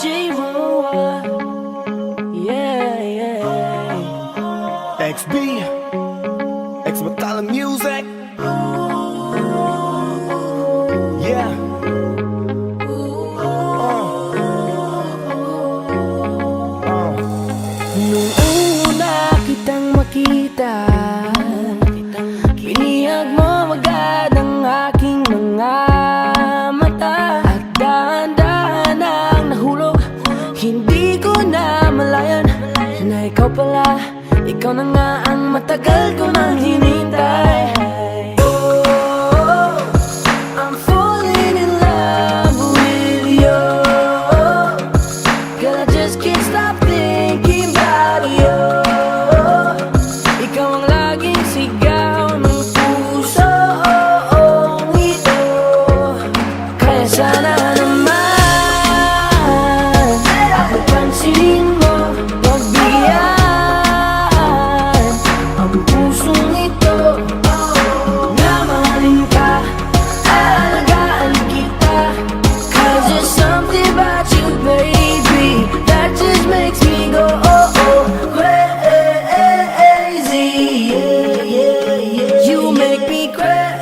J-Roa, yeah, yeah. XB, X Battalion Music. Yeah. Nung una kitang makita, binihag mo agad ang aking mga mata. At dahan-dahan ang nahulog, hindi ko na malayan na ikaw pala, ikaw na nga ang matagal ko nang hinintay. Oh, I'm falling in love with you. Girl, I just can't stop thinking about you. Ikaw ang laging sigaw ng pusong ito. Kaya sana naman pansinin mo, pagbigyan ang pusong ito. Na mahalin ka, alagaan kita. 'Cause there's something about you, baby, that just makes me go crazy. Yeah, yeah, yeah. You make me crazy,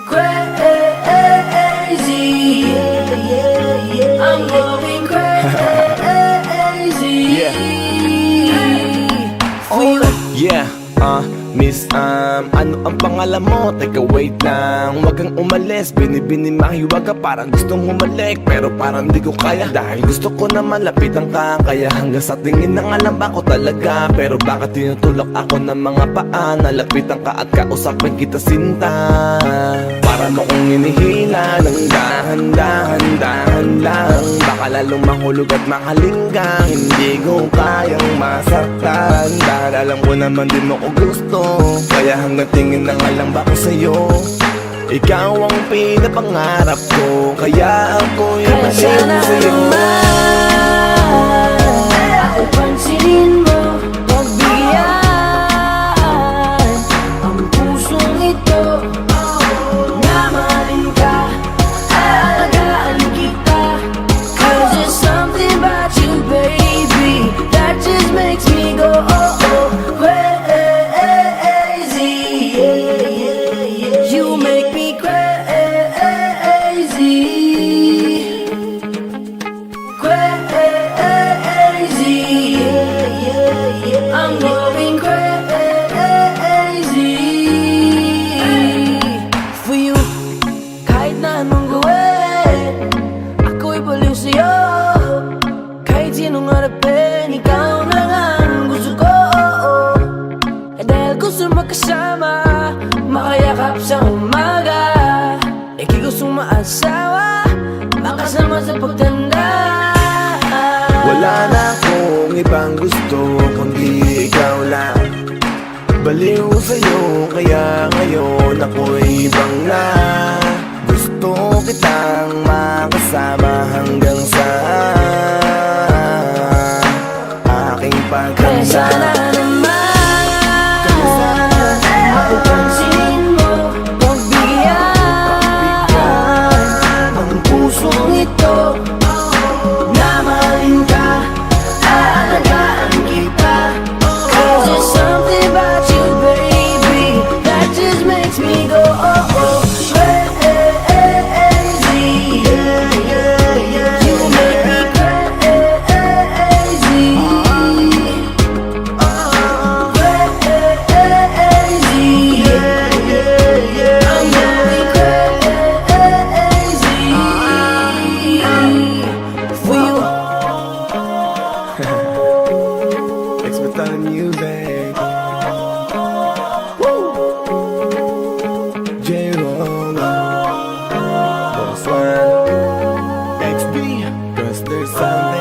crazy. Yeah, yeah, yeah. I'm going crazy. Yeah. For you. Yeah, Miss, ano ang pangalan mo? Teka, wait lang, wag kang umalis. Binibini mahiwag ka, parang gustong humalik, pero parang di ko kaya. Dahil gusto ko naman lapitan ka, kaya hanggang sa tingin ng alam ba ko talaga. Pero bakit tinutulak ako ng mga paa? Nalapitan ka at kausapin kita, sinta. Para mo kong inihila ng dahan-dahan lang. Baka lalong mahulog at mahalinggang hindi ko kayang masaktan. Dahil alam ko naman din mo ko gusto, kaya hanggang tingin na nga lang ba ko sa'yo. Ikaw ang pinapangarap ko, kaya ako yung Kaya sana sa'yo. naman pansinin mo, pagbigyan ang pusong ito. Na mahalin ka, alagaan kita. 'Cause there's something about you, baby, that just makes me go crazy. Yeah, yeah, yeah. You make me crazy, crazy. Yeah, yeah, yeah. I'm going crazy for you. Kahit na anong gawin, ako'y baliw sa'yo. Kahit sinong harapin, ikaw na nga ang gusto ko. Dahil gusto magkasama, makayakap sa umaga. Ika'y gustong maasawa, makasama sa pagtanda. Wala na akong ibang gusto, kundi ikaw lang. Baliw sa'yo, kaya ngayon ako'y ibang na. Gusto kitang makasama hanggang sa aking Kaya sana pagkanda. naman pansinin mo, pagbigyan ang pusong ito. Na mahalin ka, alagaan kita. 'Cause there's something about you, baby, that just makes me go crazy. Yeah, yeah, yeah. You make me crazy, crazy. Yeah, yeah, yeah. I'm going crazy for you. X Battalion Music. Woo! J-Roa, Boss One, XB, 'cause there's something